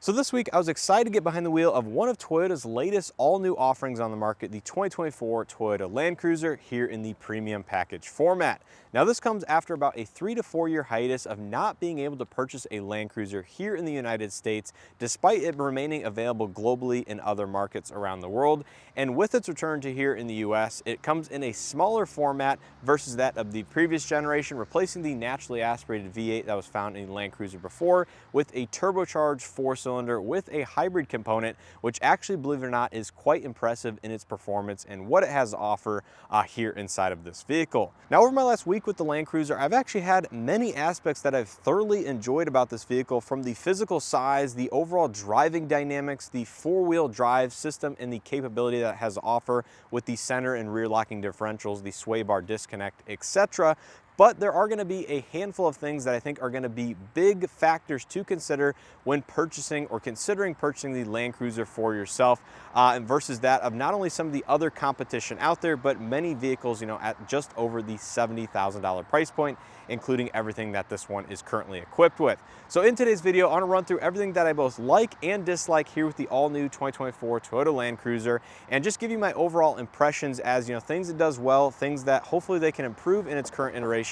So this week I was excited to get behind the wheel of one of Toyota's latest all-new offerings on the market, the 2024 Toyota Land Cruiser here in the premium package format. Now this comes after about a 3 to 4 year hiatus of not being able to purchase a Land Cruiser here in the United States, despite it remaining available globally in other markets around the world. And with its return to here in the US, it comes in a smaller format versus that of the previous generation, replacing the naturally aspirated V8 that was found in the Land Cruiser before with a turbocharged 4-cylinder with a hybrid component, which actually, believe it or not, is quite impressive in its performance and what it has to offer here inside of this vehicle. Now, over my last week with the Land Cruiser, I've actually had many aspects that I've thoroughly enjoyed about this vehicle, from the physical size, the overall driving dynamics, the four-wheel drive system, and the capability that it has to offer with the center and rear locking differentials, the sway bar disconnect, etc. But there are going to be a handful of things that I think are going to be big factors to consider when purchasing or considering purchasing the Land Cruiser for yourself, and versus that of not only some of the other competition out there, but many vehicles, at just over the $70,000 price point, including everything that this one is currently equipped with. So in today's video, I want to run through everything that I both like and dislike here with the all-new 2024 Toyota Land Cruiser, and just give you my overall impressions as, things it does well, things that hopefully they can improve in its current iteration,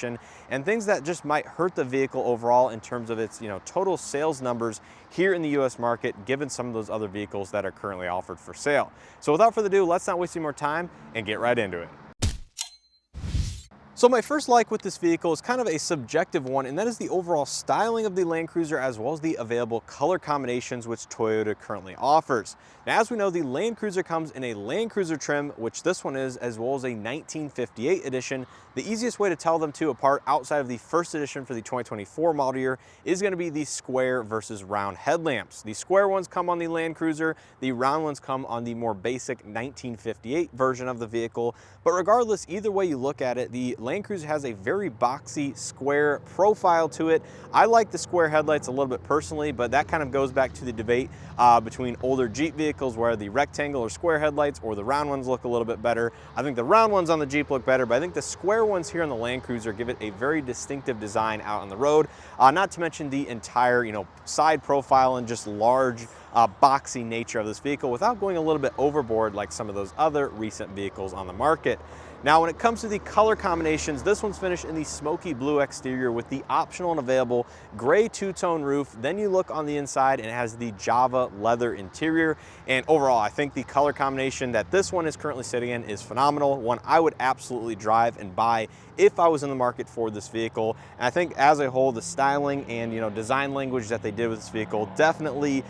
and things that just might hurt the vehicle overall in terms of its, total sales numbers here in the US market, given some of those other vehicles that are currently offered for sale. So without further ado, let's not waste any more time and get right into it. So my first like with this vehicle is kind of a subjective one, and that is the overall styling of the Land Cruiser as well as the available color combinations which Toyota currently offers. Now, as we know, the Land Cruiser comes in a Land Cruiser trim, which this one is, as well as a 1958 edition. The easiest way to tell them two apart outside of the first edition for the 2024 model year is going to be the square versus round headlamps. The square ones come on the Land Cruiser, the round ones come on the more basic 1958 version of the vehicle. But regardless, either way you look at it, the Land Cruiser has a very boxy, square profile to it. I like the square headlights a little bit personally, but that kind of goes back to the debate between older Jeep vehicles where the rectangle or square headlights or the round ones look a little bit better. I think the round ones on the Jeep look better, but I think the square ones here on the Land Cruiser give it a very distinctive design out on the road. Not to mention the entire, side profile and just large, boxy nature of this vehicle without going a little bit overboard like some of those other recent vehicles on the market. Now, when it comes to the color combinations, this one's finished in the smoky blue exterior with the optional and available gray two-tone roof. Then you look on the inside and it has the Java leather interior. And overall, I think the color combination that this one is currently sitting in is phenomenal. One I would absolutely drive and buy if I was in the market for this vehicle. And I think as a whole, the styling and design language that they did with this vehicle definitely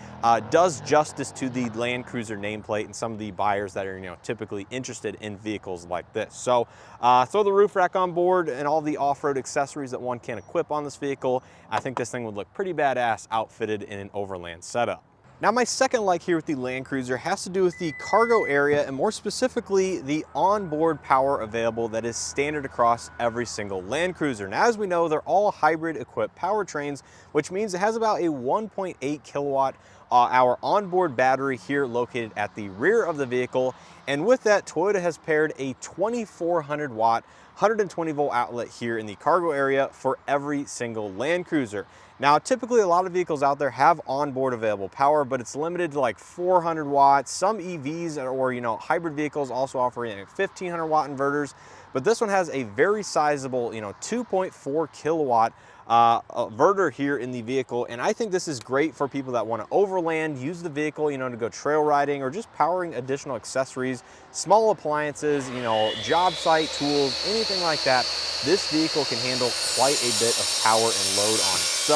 does justice to the Land Cruiser nameplate and some of the buyers that are typically interested in vehicles like this. So throw the roof rack on board and all the off-road accessories that one can equip on this vehicle. I think this thing would look pretty badass outfitted in an overland setup. Now, my second like here with the Land Cruiser has to do with the cargo area, and more specifically, the onboard power available that is standard across every single Land Cruiser. Now, as we know, they're all hybrid equipped powertrains, which means it has about a 1.8 kilowatt hour onboard battery here located at the rear of the vehicle. And with that, Toyota has paired a 2400 watt, 120 volt outlet here in the cargo area for every single Land Cruiser. Now, typically a lot of vehicles out there have onboard available power, but it's limited to like 400 watts. Some EVs or hybrid vehicles also offer 1500 watt inverters, but this one has a very sizable 2.4 kilowatt inverter here in the vehicle. And I think this is great for people that want to overland, use the vehicle, to go trail riding or just powering additional accessories, small appliances, job site tools, anything like that. This vehicle can handle quite a bit of power and load on it. So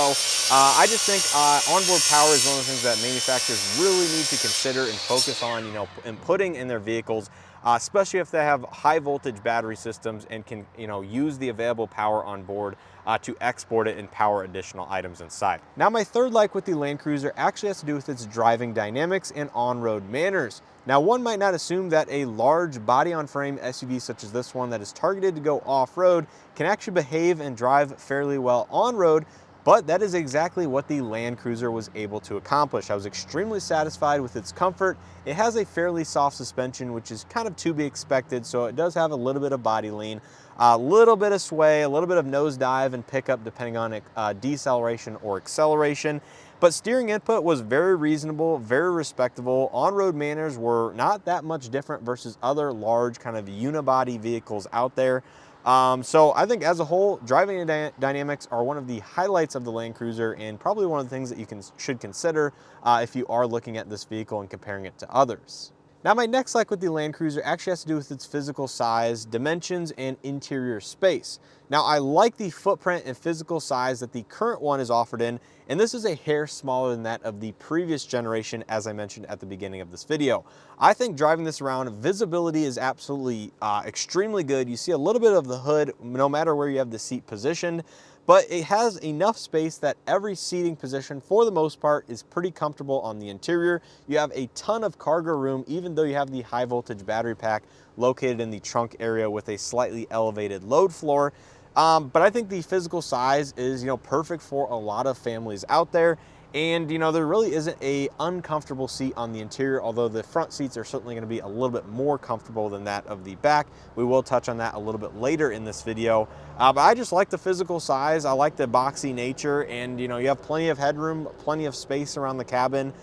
I just think onboard power is one of the things that manufacturers really need to consider and focus on, and putting in their vehicles, especially if they have high voltage battery systems and can, use the available power on board to export it and power additional items inside. Now, my third like with the Land Cruiser actually has to do with its driving dynamics and on-road manners. Now, one might not assume that a large body-on-frame SUV such as this one that is targeted to go off-road can actually behave and drive fairly well on-road, but that is exactly what the Land Cruiser was able to accomplish. I was extremely satisfied with its comfort. It has a fairly soft suspension, which is kind of to be expected, so it does have a little bit of body lean, a little bit of sway, a little bit of nosedive and pickup depending on deceleration or acceleration. But steering input was very reasonable, very respectable. On-road manners were not that much different versus other large kind of unibody vehicles out there. So I think as a whole, driving dynamics are one of the highlights of the Land Cruiser, and probably one of the things that you should consider if you are looking at this vehicle and comparing it to others. Now, my next like with the Land Cruiser actually has to do with its physical size, dimensions, and interior space. Now, I like the footprint and physical size that the current one is offered in, and this is a hair smaller than that of the previous generation, as I mentioned at the beginning of this video. I think driving this around, visibility is absolutely extremely good. You see a little bit of the hood, no matter where you have the seat positioned, but it has enough space that every seating position, for the most part, is pretty comfortable on the interior. You have a ton of cargo room, even though you have the high voltage battery pack located in the trunk area with a slightly elevated load floor. But I think the physical size is, perfect for a lot of families out there. And, there really isn't a uncomfortable seat on the interior, although the front seats are certainly going to be a little bit more comfortable than that of the back. We will touch on that a little bit later in this video. But I just like the physical size. I like the boxy nature, and, you have plenty of headroom, plenty of space around the cabin,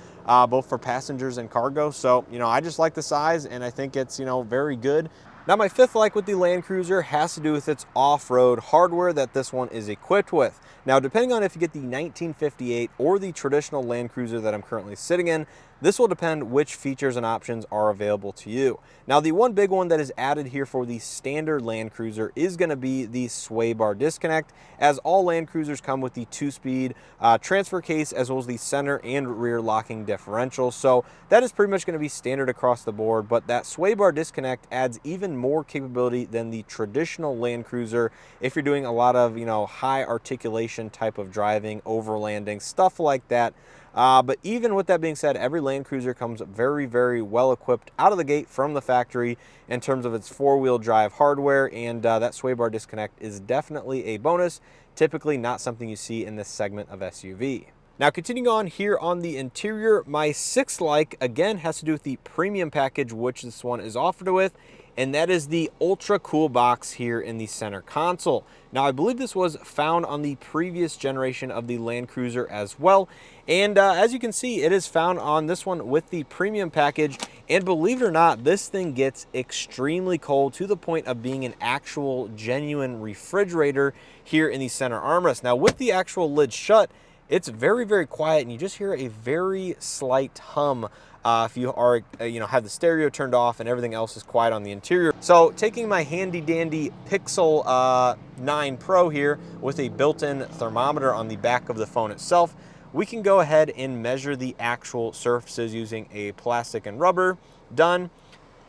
both for passengers and cargo. So, I just like the size, and I think it's, very good. Now, my fifth like with the Land Cruiser has to do with its off-road hardware that this one is equipped with. Now, depending on if you get the 1958 or the traditional Land Cruiser that I'm currently sitting in, this will depend which features and options are available to you. Now, the one big one that is added here for the standard Land Cruiser is going to be the sway bar disconnect, as all Land Cruisers come with the 2-speed transfer case, as well as the center and rear locking differential. So that is pretty much going to be standard across the board, but that sway bar disconnect adds even more capability than the traditional Land Cruiser if you're doing a lot of, high articulation type of driving, overlanding, stuff like that. But even with that being said, every Land Cruiser comes very, very well equipped out of the gate from the factory in terms of its 4-wheel drive hardware, and that sway bar disconnect is definitely a bonus, typically not something you see in this segment of SUV. Now, continuing on here on the interior, my sixth like, again, has to do with the premium package, which this one is offered with, and that is the ultra cool box here in the center console. Now, I believe this was found on the previous generation of the Land Cruiser as well, and as you can see, it is found on this one with the premium package, and believe it or not, this thing gets extremely cold to the point of being an actual genuine refrigerator here in the center armrest. Now, with the actual lid shut, it's very, very quiet, and you just hear a very slight hum if you are, have the stereo turned off and everything else is quiet on the interior. So taking my handy dandy Pixel 9 Pro here with a built-in thermometer on the back of the phone itself, we can go ahead and measure the actual surfaces using a plastic and rubber. Done.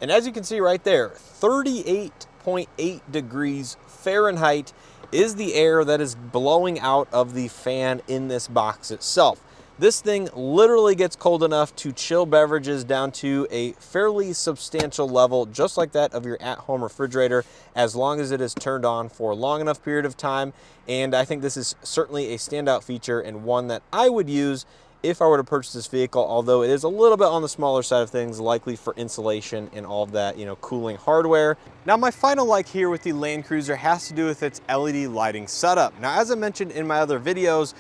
And as you can see right there, 38.8 degrees Fahrenheit is the air that is blowing out of the fan in this box itself. This thing literally gets cold enough to chill beverages down to a fairly substantial level, just like that of your at-home refrigerator, as long as it is turned on for a long enough period of time. And I think this is certainly a standout feature, and one that I would use if I were to purchase this vehicle, although it is a little bit on the smaller side of things, likely for insulation and all of that, cooling hardware. Now, my final like here with the Land Cruiser has to do with its LED lighting setup. Now, as I mentioned in my other videos,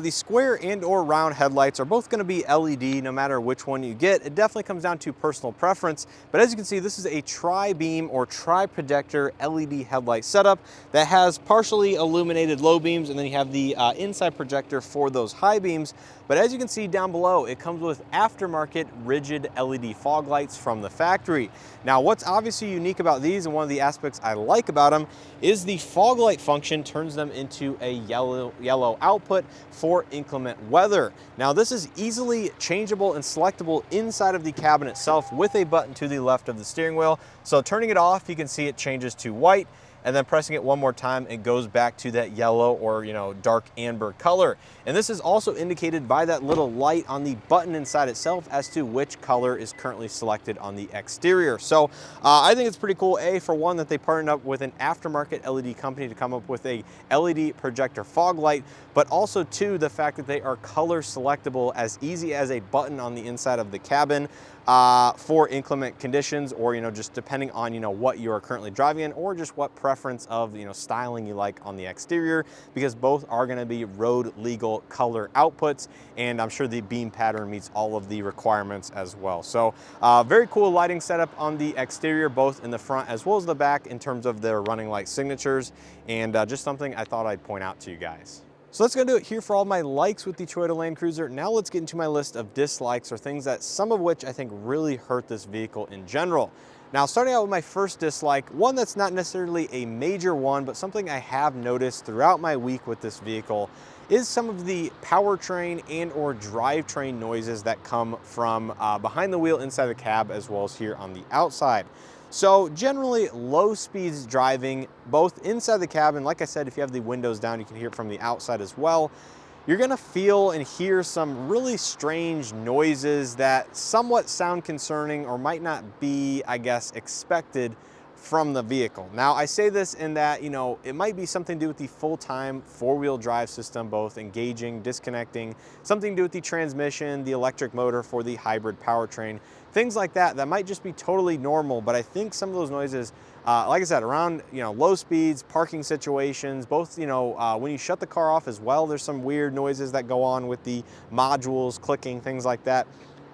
the square and or round headlights are both going to be LED no matter which one you get. It definitely comes down to personal preference, but as you can see, this is a tri-beam or tri-projector LED headlight setup that has partially illuminated low beams, and then you have the inside projector for those high beams. But as you can see down below, it comes with aftermarket rigid LED fog lights from the factory. Now, what's obviously unique about these, and one of the aspects I like about them, is the fog light function turns them into a yellow output for inclement weather. Now, this is easily changeable and selectable inside of the cabin itself with a button to the left of the steering wheel. So turning it off, you can see it changes to white, and then pressing it one more time, it goes back to that yellow or, dark amber color. And this is also indicated by that little light on the button inside itself as to which color is currently selected on the exterior. So I think it's pretty cool, for one, that they partnered up with an aftermarket LED company to come up with a LED projector fog light, but also, two, the fact that they are color selectable as easy as a button on the inside of the cabin. for inclement conditions, or just depending on what you are currently driving in, or just what preference of styling you like on the exterior, because both are going to be road legal color outputs, and I'm sure the beam pattern meets all of the requirements as well. So very cool lighting setup on the exterior, both in the front as well as the back, in terms of their running light signatures, and just something I thought I'd point out to you guys. So that's gonna do it here for all my likes with the Toyota Land Cruiser. Now let's get into my list of dislikes, or things that some of which I think really hurt this vehicle in general. Now, starting out with my first dislike, one that's not necessarily a major one, but something I have noticed throughout my week with this vehicle, is some of the powertrain and or drivetrain noises that come from behind the wheel inside the cab, as well as here on the outside. So generally low speeds driving, both inside the cabin, like I said, if you have the windows down, you can hear it from the outside as well. You're gonna feel and hear some really strange noises that somewhat sound concerning, or might not be, I guess, expected from the vehicle. Now, I say this in that, it might be something to do with the full-time four-wheel drive system, both engaging, disconnecting, something to do with the transmission, the electric motor for the hybrid powertrain, things like that, that might just be totally normal. But I think some of those noises, like I said, around low speeds, parking situations, both when you shut the car off as well, there's some weird noises that go on with the modules clicking, things like that.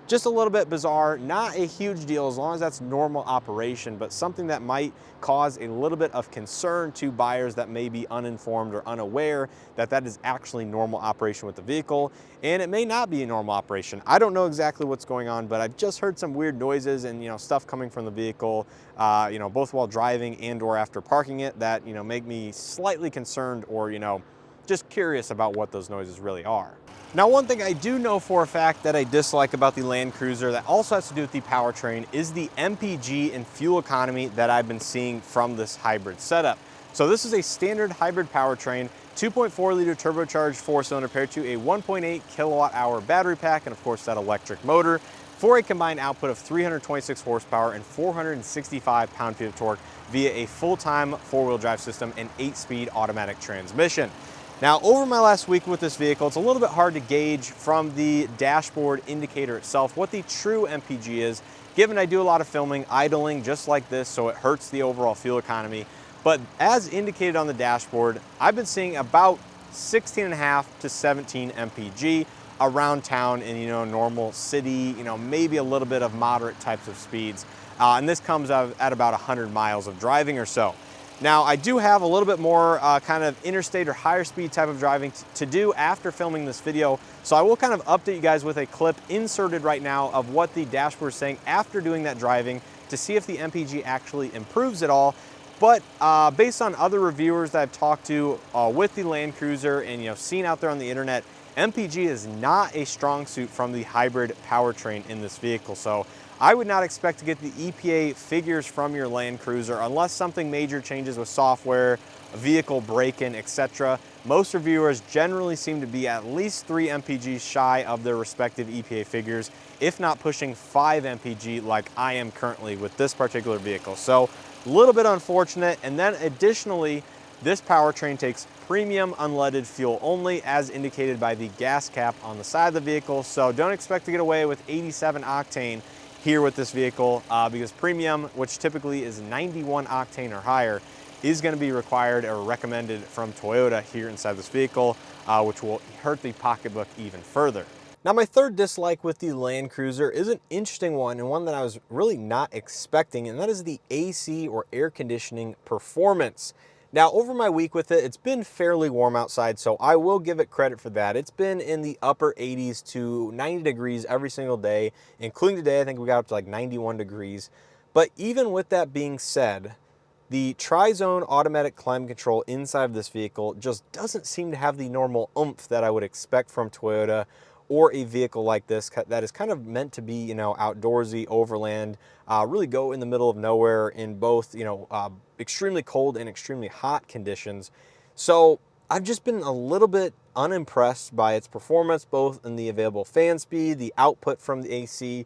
Just a little bit bizarre, not a huge deal as long as that's normal operation, but something that might cause a little bit of concern to buyers that may be uninformed or unaware that that is actually normal operation with the vehicle. And it may not be a normal operation. I don't know exactly what's going on, but I've just heard some weird noises and stuff coming from the vehicle, both while driving and or after parking it, that make me slightly concerned, or just curious about what those noises really are. Now, one thing I do know for a fact that I dislike about the Land Cruiser, that also has to do with the powertrain, is the MPG and fuel economy that I've been seeing from this hybrid setup. So this is a standard hybrid powertrain, 2.4 liter turbocharged 4-cylinder paired to a 1.8 kilowatt hour battery pack, and of course that electric motor, for a combined output of 326 horsepower and 465 pound-feet of torque via a full-time four-wheel drive system and 8-speed automatic transmission. Now, over my last week with this vehicle, it's a little bit hard to gauge from the dashboard indicator itself what the true MPG is, given I do a lot of filming idling just like this, so it hurts the overall fuel economy. But as indicated on the dashboard, I've been seeing about 16.5 to 17 MPG around town in normal city, maybe a little bit of moderate types of speeds. And this comes out at about 100 miles of driving or so. Now, I do have a little bit more kind of interstate or higher speed type of driving to do after filming this video. So I will kind of update you guys with a clip inserted right now of what the dashboard is saying after doing that driving, to see if the MPG actually improves at all. But based on other reviewers that I've talked to with the Land Cruiser and seen out there on the internet, MPG is not a strong suit from the hybrid powertrain in this vehicle. So I would not expect to get the EPA figures from your Land Cruiser unless something major changes with software, vehicle break-in, etc. Most reviewers generally seem to be at least 3 MPGs shy of their respective EPA figures, if not pushing 5 MPG like I am currently with this particular vehicle. So a little bit unfortunate. And then additionally, this powertrain takes premium unleaded fuel only, as indicated by the gas cap on the side of the vehicle. So don't expect to get away with 87 octane here with this vehicle, because premium, which typically is 91 octane or higher, is going to be required or recommended from Toyota here inside this vehicle, which will hurt the pocketbook even further. Now, my third dislike with the Land Cruiser is an interesting one, and one that I was really not expecting, and that is the AC or air conditioning performance. Now, over my week with it, it's been fairly warm outside, so I will give it credit for that. It's been in the upper 80s to 90 degrees every single day, including today. I think we got up to like 91 degrees. But even with that being said, the tri-zone automatic climate control inside of this vehicle just doesn't seem to have the normal oomph that I would expect from Toyota, or a vehicle like this that is kind of meant to be, outdoorsy, overland, really go in the middle of nowhere in both, extremely cold and extremely hot conditions. So I've just been a little bit unimpressed by its performance, both in the available fan speed, the output from the AC.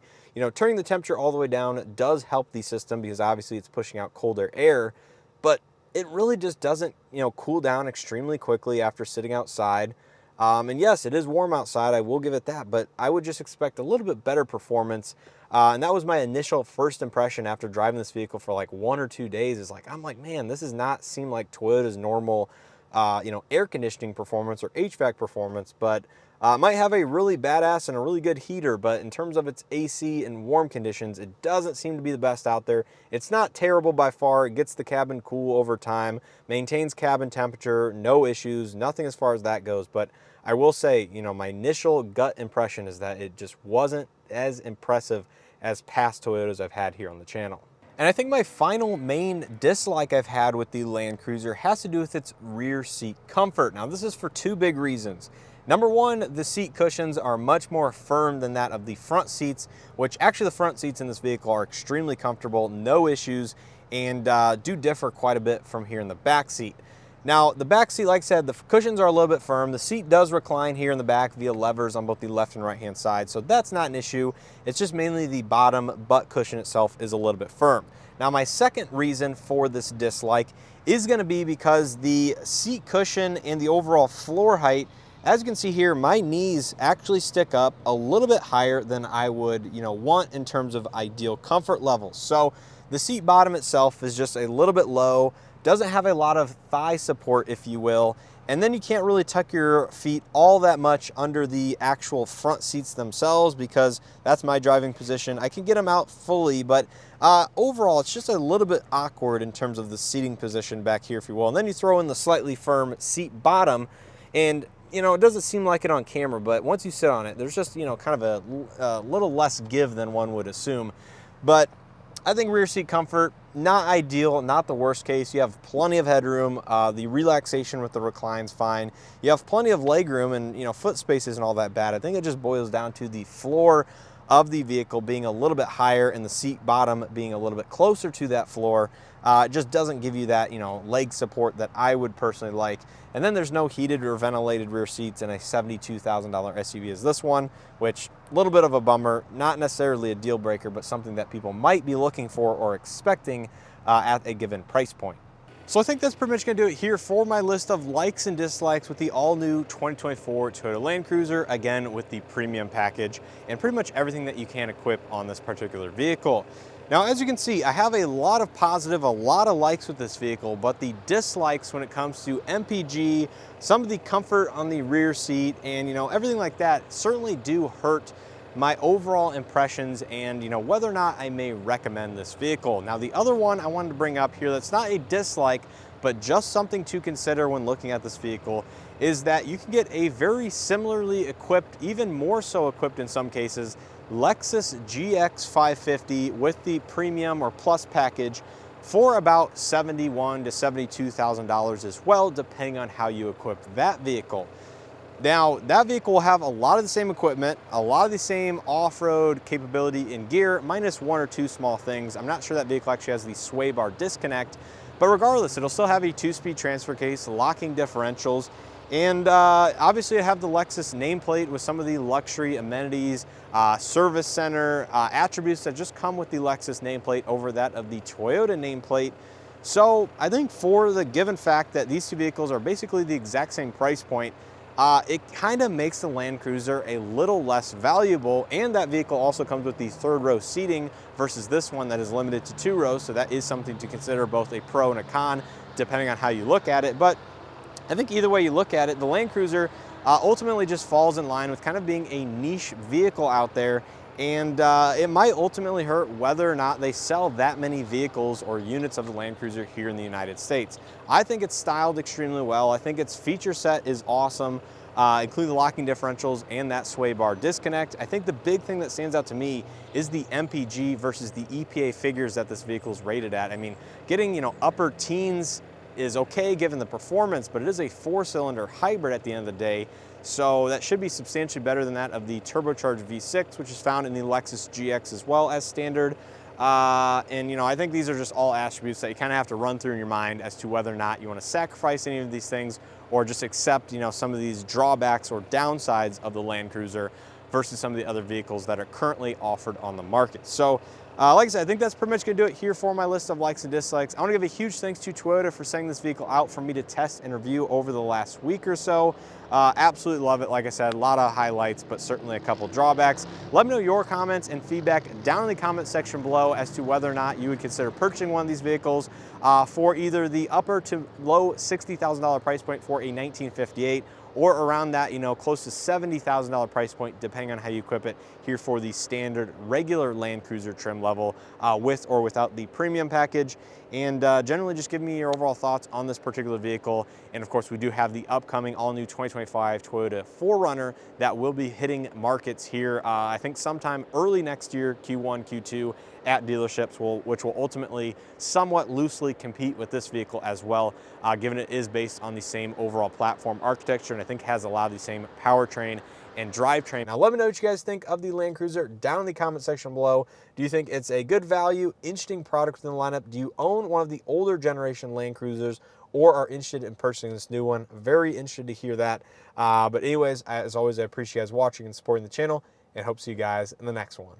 Turning the temperature all the way down does help the system, because obviously it's pushing out colder air, but it really just doesn't, cool down extremely quickly after sitting outside. And yes, it is warm outside, I will give it that, but I would just expect a little bit better performance. And that was my initial first impression after driving this vehicle for like 1 or 2 days. Is like, I'm like, man, this does not seem like Toyota's normal, air conditioning performance or HVAC performance, but it might have a really badass and a really good heater, but in terms of its AC and warm conditions, it doesn't seem to be the best out there. It's not terrible by far. It gets the cabin cool over time, maintains cabin temperature, no issues, nothing as far as that goes. But I will say, my initial gut impression is that it just wasn't as impressive as past Toyotas I've had here on the channel. And I think my final main dislike I've had with the Land Cruiser has to do with its rear seat comfort. Now, this is for two big reasons. Number one, the seat cushions are much more firm than that of the front seats, which actually the front seats in this vehicle are extremely comfortable, no issues, and do differ quite a bit from here in the back seat. Now, the back seat, like I said, the cushions are a little bit firm. The seat does recline here in the back via levers on both the left and right hand side, so that's not an issue. It's just mainly the bottom butt cushion itself is a little bit firm. Now, my second reason for this dislike is going to be because the seat cushion and the overall floor height, as you can see here, my knees actually stick up a little bit higher than I would, want in terms of ideal comfort levels. So the seat bottom itself is just a little bit low, doesn't have a lot of thigh support, if you will, and then you can't really tuck your feet all that much under the actual front seats themselves, because that's my driving position. I can get them out fully, but overall it's just a little bit awkward in terms of the seating position back here, if you will. And then you throw in the slightly firm seat bottom, and it doesn't seem like it on camera, but once you sit on it, there's just, kind of a little less give than one would assume. But I think rear seat comfort, not ideal, not the worst case. You have plenty of headroom. The relaxation with the recline's fine. You have plenty of leg room, and foot space isn't all that bad. I think it just boils down to the floor of the vehicle being a little bit higher and the seat bottom being a little bit closer to that floor. It just doesn't give you that, leg support that I would personally like. And then there's no heated or ventilated rear seats in a $72,000 SUV as this one, which a little bit of a bummer, not necessarily a deal breaker, but something that people might be looking for or expecting at a given price point. So I think that's pretty much going to do it here for my list of likes and dislikes with the all-new 2024 Toyota Land Cruiser, again with the premium package, and pretty much everything that you can equip on this particular vehicle. Now, as you can see, I have a lot of positive, a lot of likes with this vehicle, but the dislikes when it comes to MPG, some of the comfort on the rear seat, and everything like that certainly do hurt my overall impressions and whether or not I may recommend this vehicle. Now, the other one I wanted to bring up here that's not a dislike, but just something to consider when looking at this vehicle, is that you can get a very similarly equipped, even more so equipped in some cases, Lexus GX 550 with the premium or plus package for about $71,000 to $72,000 as well, depending on how you equip that vehicle. Now, that vehicle will have a lot of the same equipment, a lot of the same off-road capability and gear, minus one or two small things. I'm not sure that vehicle actually has the sway bar disconnect, but regardless, it'll still have a 2-speed transfer case, locking differentials, and obviously I have the Lexus nameplate with some of the luxury amenities, service center attributes that just come with the Lexus nameplate over that of the Toyota nameplate. So I think for the given fact that these two vehicles are basically the exact same price point, it kind of makes the Land Cruiser a little less valuable, and that vehicle also comes with the 3rd row seating versus this one that is limited to 2 rows, so that is something to consider, both a pro and a con, depending on how you look at it. But I think either way you look at it, the Land Cruiser ultimately just falls in line with kind of being a niche vehicle out there, and it might ultimately hurt whether or not they sell that many vehicles or units of the Land Cruiser here in the United States. I think it's styled extremely well. I think its feature set is awesome, including the locking differentials and that sway bar disconnect. I think the big thing that stands out to me is the MPG versus the EPA figures that this vehicle is rated at. I mean, getting upper teens is okay given the performance, but it is a 4-cylinder hybrid at the end of the day. So that should be substantially better than that of the turbocharged V6, which is found in the Lexus GX as well as standard. And I think these are just all attributes that you kind of have to run through in your mind as to whether or not you want to sacrifice any of these things or just accept, some of these drawbacks or downsides of the Land Cruiser. versus some of the other vehicles that are currently offered on the market. So like I said, I think that's pretty much gonna do it here for my list of likes and dislikes. I wanna give a huge thanks to Toyota for sending this vehicle out for me to test and review over the last week or so. Absolutely love it. Like I said, a lot of highlights, but certainly a couple drawbacks. Let me know your comments and feedback down in the comment section below as to whether or not you would consider purchasing one of these vehicles for either the upper to low $60,000 price point for a 1958, or around that, close to $70,000 price point, depending on how you equip it here for the standard regular Land Cruiser trim level with or without the premium package. And generally just give me your overall thoughts on this particular vehicle. And of course, we do have the upcoming all-new 2025 Toyota 4Runner that will be hitting markets here, I think sometime early next year, Q1, Q2, at dealerships, which will ultimately somewhat loosely compete with this vehicle as well, given it is based on the same overall platform architecture, and I think has a lot of the same powertrain and drivetrain. Now, let me know what you guys think of the Land Cruiser down in the comment section below. Do you think it's a good value, interesting product within the lineup? Do you own one of the older generation Land Cruisers or are interested in purchasing this new one? Very interested to hear that. But anyways, as always, I appreciate you guys watching and supporting the channel, and hope to see you guys in the next one.